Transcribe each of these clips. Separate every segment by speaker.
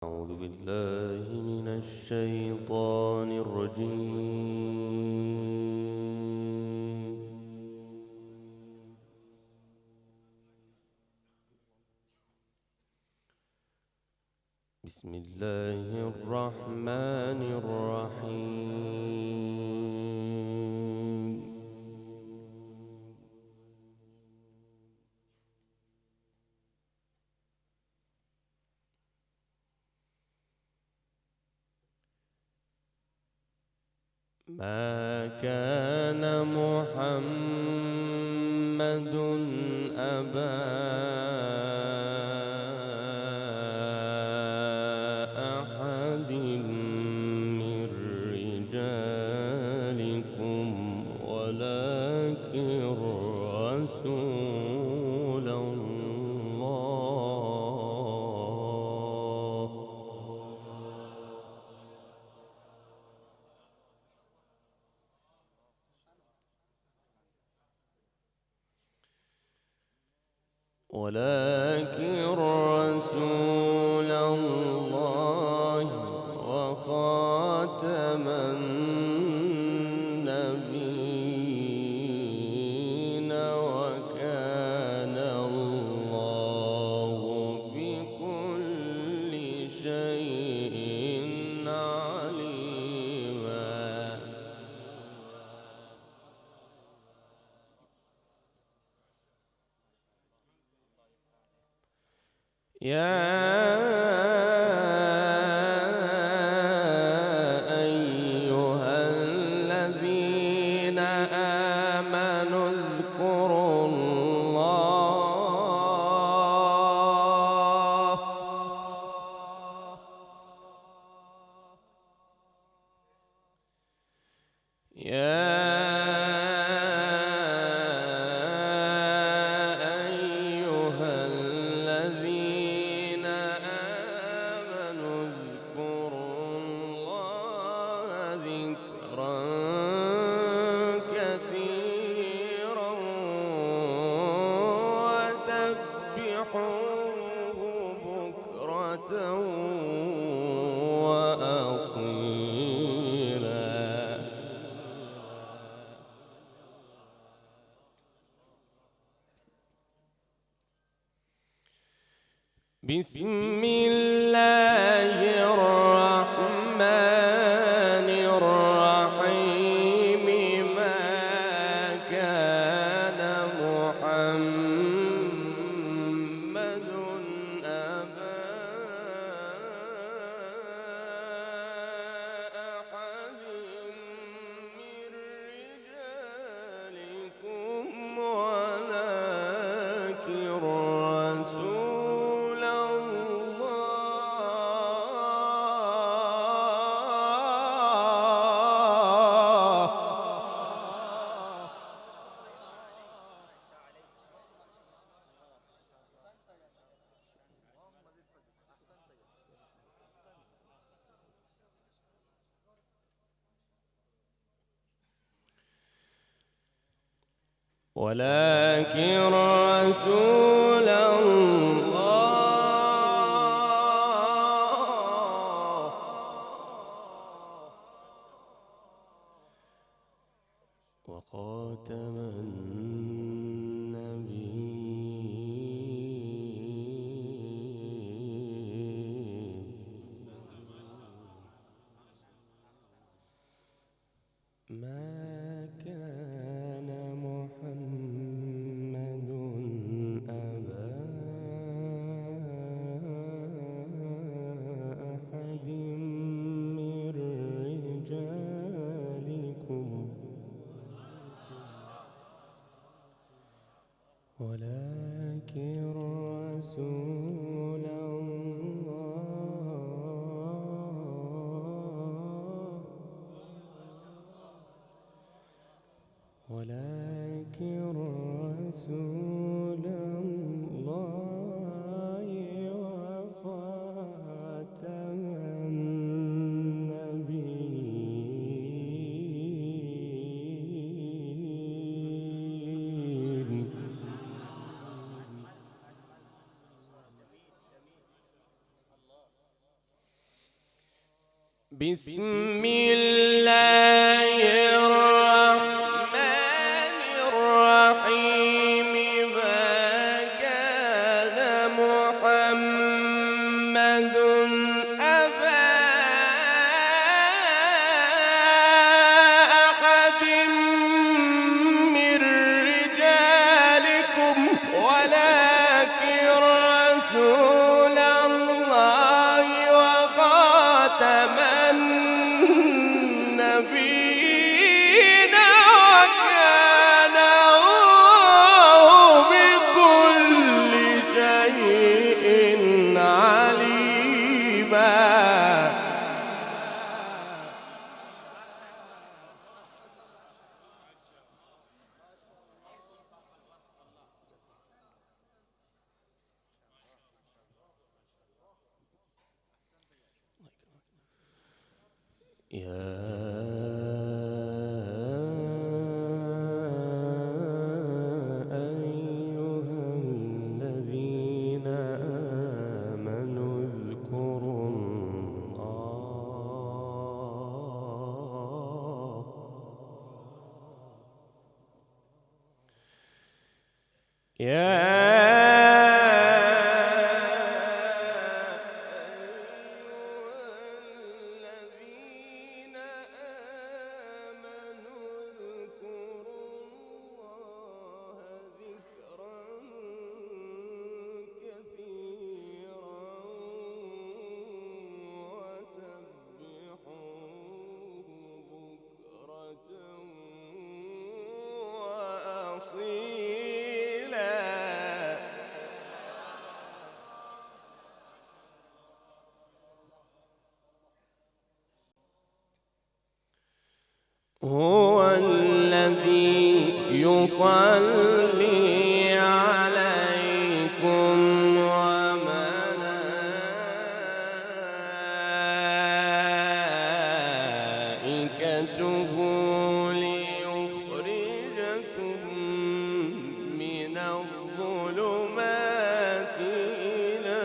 Speaker 1: أعوذ بالله من الشيطان الرجيم. بسم الله الرحمن الرحيم. ما كان محمد أبا أحد من رجالكم ولكن رسول الله وخاتم النبيين وكان الله بكل شيء عليما. يا أيها الذين آمنوا اذكروا الله ذكرا كثيرا وسبحوه بكرة وأصيلا. بسم الله الرحمن الرحيم. ما كان محمد أبا أحد من رجالكم ولكن رسول الله وخاتم النبيين. ما كان محمد أبا أحد من رجالكم بسم الله الرحمن الرحيم. ما كان محمد أبا أحد من رجالكم ولكن رسول الله وخاتم النبيين وكان الله بكل شيء عليما. يا أيها الذين آمنوا اذكروا الله هو الذي يصلي عليكم وملائكته ليخرجكم من الظلمات إلى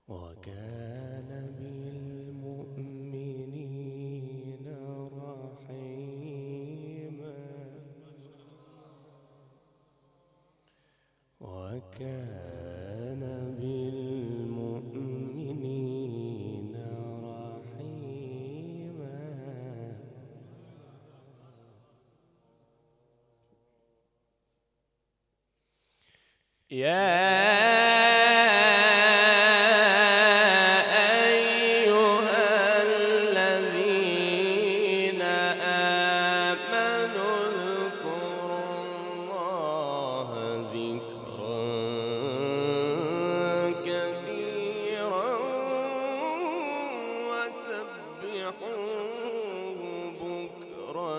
Speaker 1: وكان بالمؤمنين رحيما. وكان بالمؤمنين رحيما. يا أيها الذين آمنوا اذكروا الله ذكرا كثيرا وسبحوه بكرة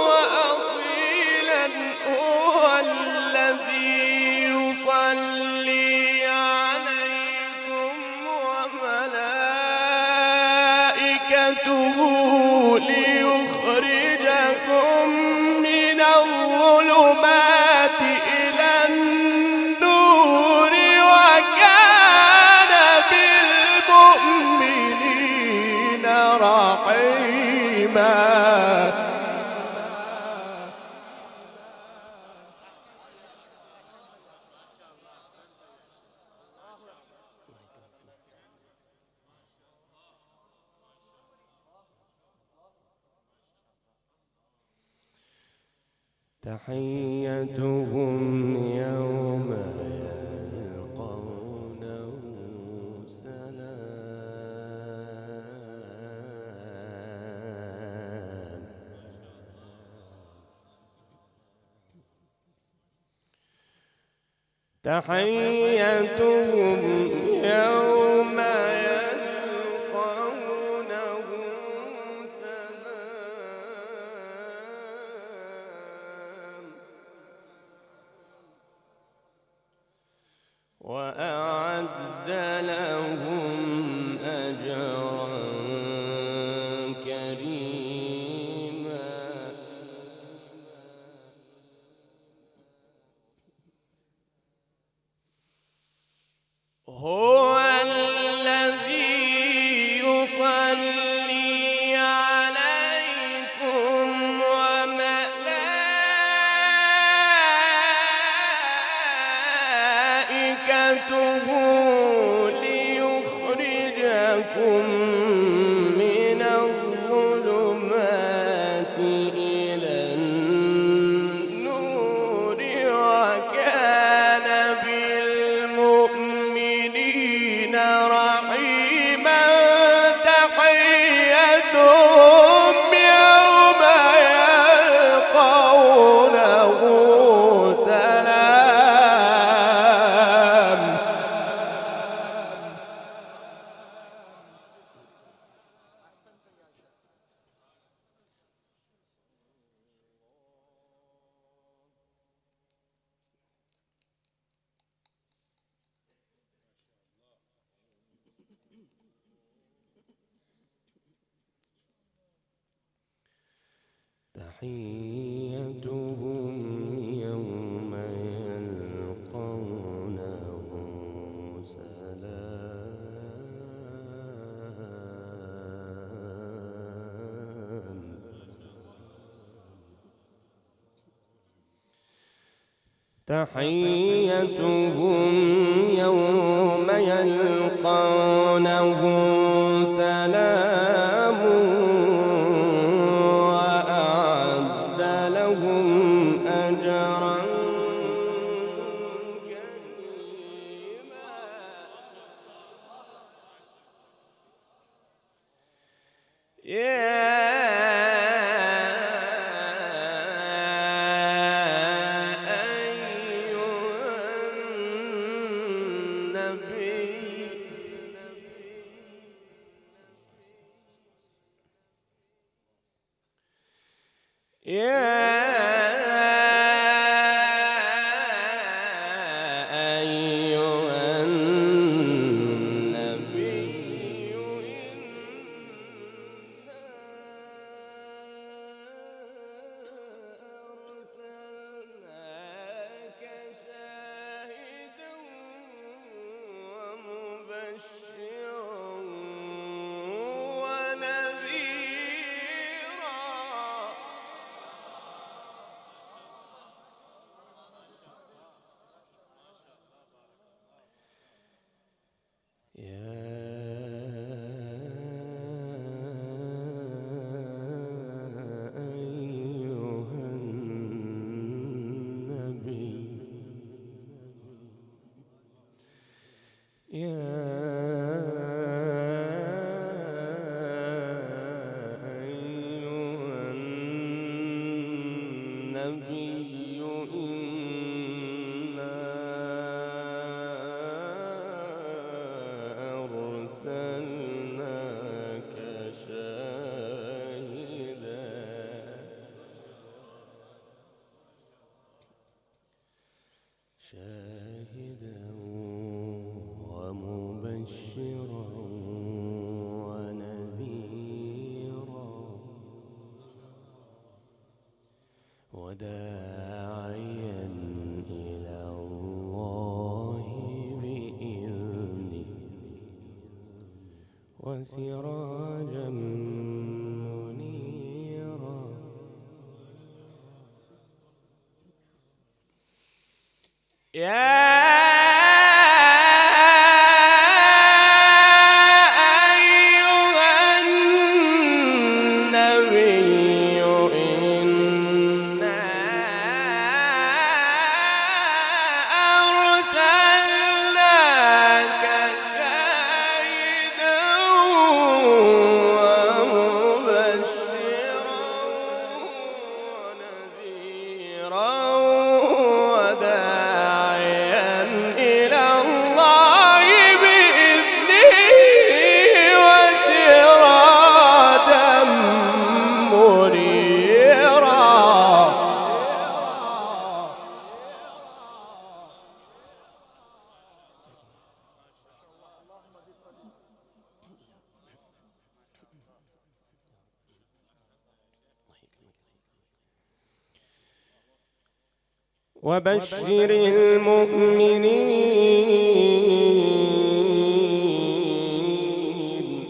Speaker 1: وأصيلا. هو الذي يصلي عليكم وملائكته ليخرجكم من الظلمات إلى النور وكان بالمؤمنين رحيما. تحيتهم يوم يلقونه سلام. تحيتهم يوم يلقونه سلام وأعد لهم أجرا كريما. هو الذي يصلي عليكم وملائكته ليخرجكم من الظلمات إلى النور وكان بالمؤمنين رحيما. تحيتهم يوم يلقونه سلام تحيتهم يوم يلقونه سلام تحيتهم يوم يلقونه سلام وأعد لهم أجرا كريما. يا أيها النبي إنا أرسلناك شاهدا ومبشرا ونذيرا. يا أيها النبي يا أيها النبي إنا أرسلناك شاهدا ومبشرا ونذيرا وداعيا إلى الله بإذنه وسراجا منيرا. يا أيها النبي إنا أرسلناك شاهدا ومبشرا ونذيرا وداعيا وبشر المؤمنين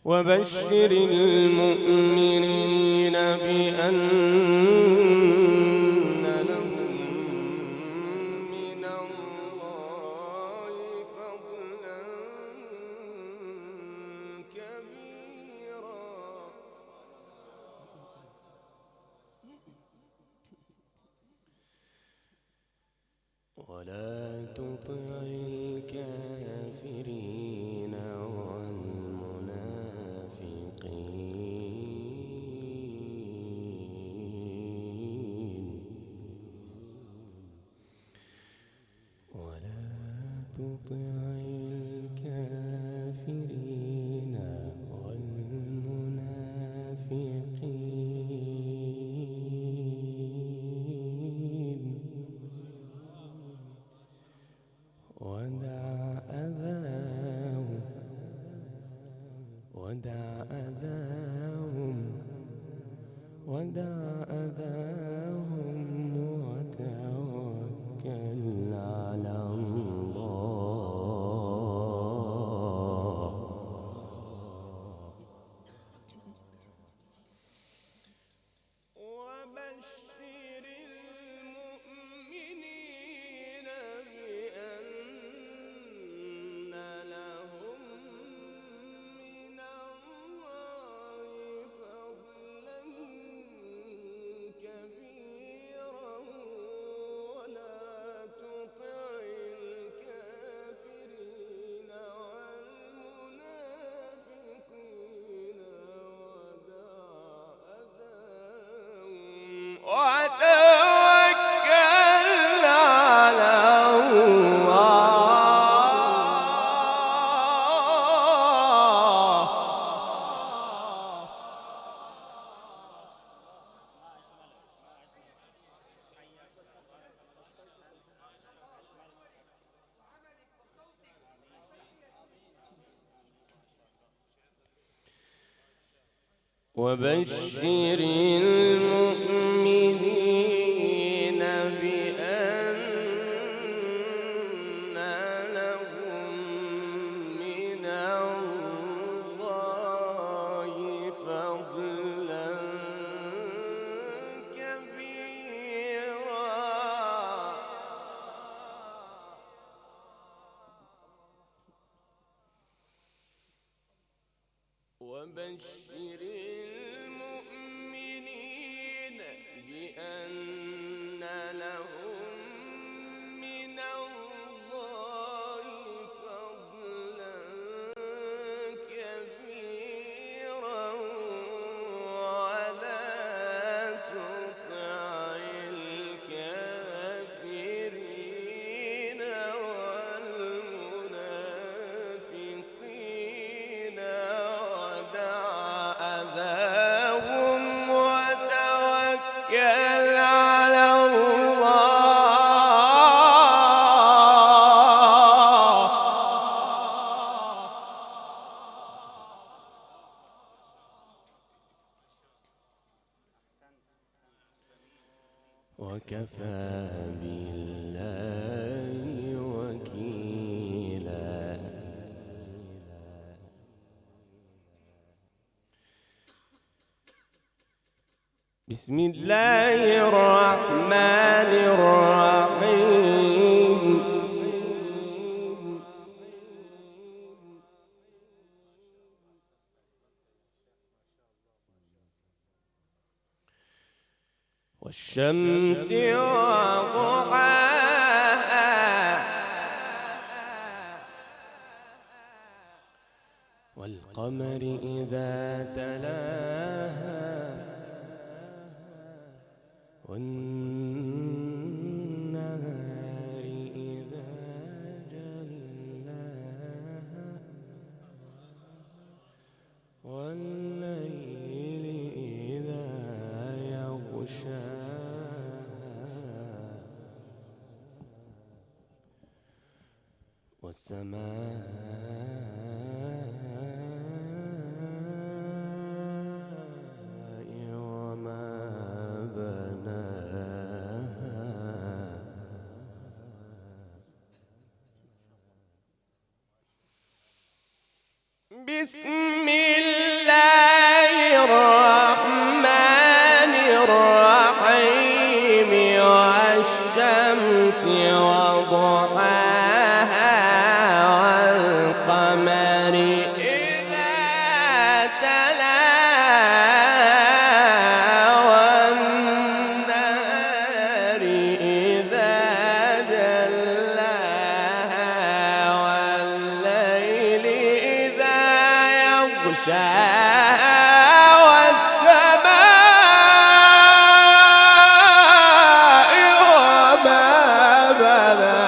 Speaker 1: وبشر المؤمنين بأن لهم من الله فضلا كبيرا ولا تطع الكافرين والمنافقين ولا تطع الكافرين والمنافقين ودع أذاهم وتوكل على الله وبشر المؤمنين بأن لهم من الله فضلا كبيرا ولا تطع الكافرين والمنافقين وتوكل على الله وبشر المؤمنين بأن لهم من الله فضلا كبيرا وبشر المؤمنين بأن لهم من الله فضلا كبيرا ولا تطع الكافرين والمنافقين أذاهم وتوكل على الله وكفى بالله وكيلا بسم الله الرحمن الرحيم والشمس وضحاها والقمر إذا تلاها والنهار إذا جلاها والليل إذا يغشاها والسماء وما بسم الله الرحمن الرحيم والشمس وضحاها والقمر إذا تلاها والنهار إذا جلاها والليل إذا يغشاها والسماء وما بناها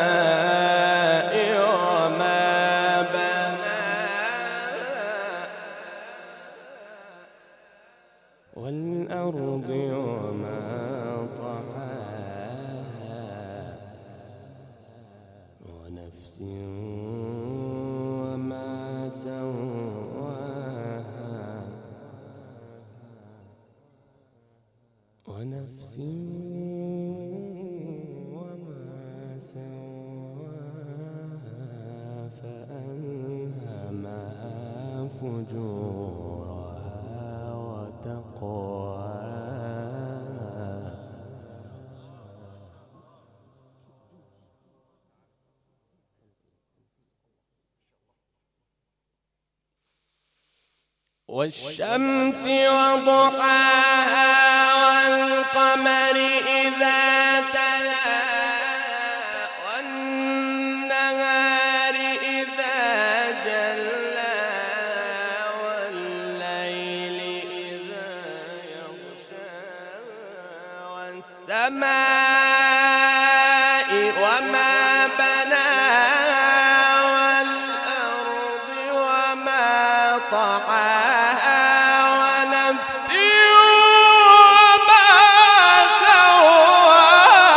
Speaker 1: والسماء وما بناها والأرض وما طحاها ونفس وما سواها ونفس وما سواها فألهمها فجورها وتقواها والشمس وضحاها والقمر إذا تلاها والنهار إذا جلاها والليل إذا يغشاها والسماء وما بناها والأرض وما طحاها ونفس وما سواها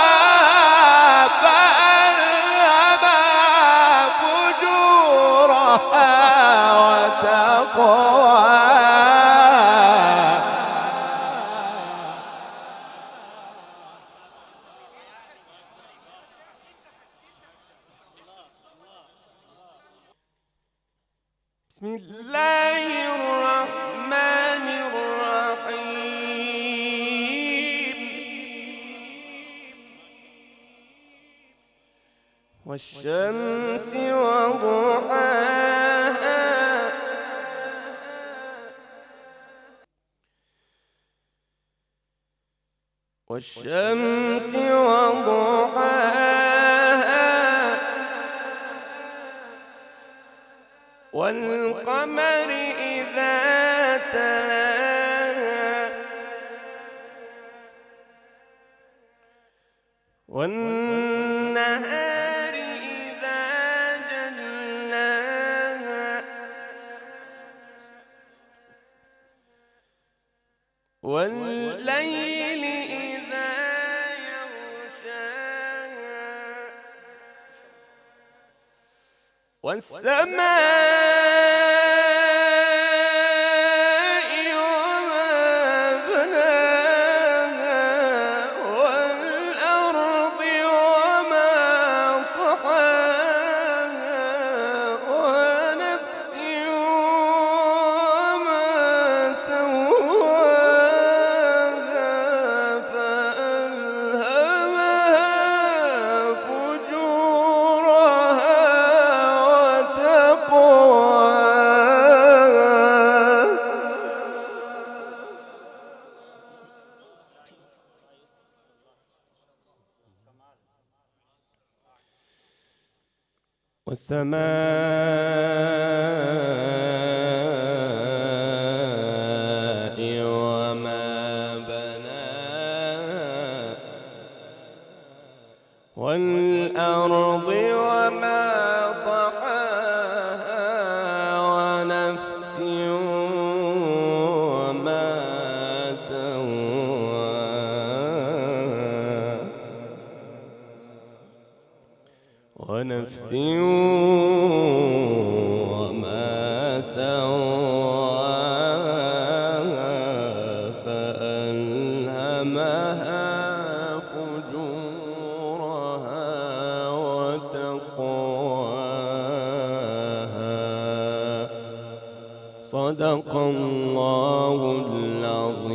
Speaker 1: فألهمها فجورها وتقواها بسم الله الرحمن الرحيم والشمس وضحاها والشمس وضحاها والقمر إذا تلاها والنهار إذا جلاها والليل إذا يغشاها والسماء وما بناها والأرض وما طحاها ونفس وما سواها فألهمها فجورها والسماء وما بناها والأرض وما طحاها ونفس وما سواها ونفس وما سواها فألهمها فجورها وتقواها. صدق الله العظيم.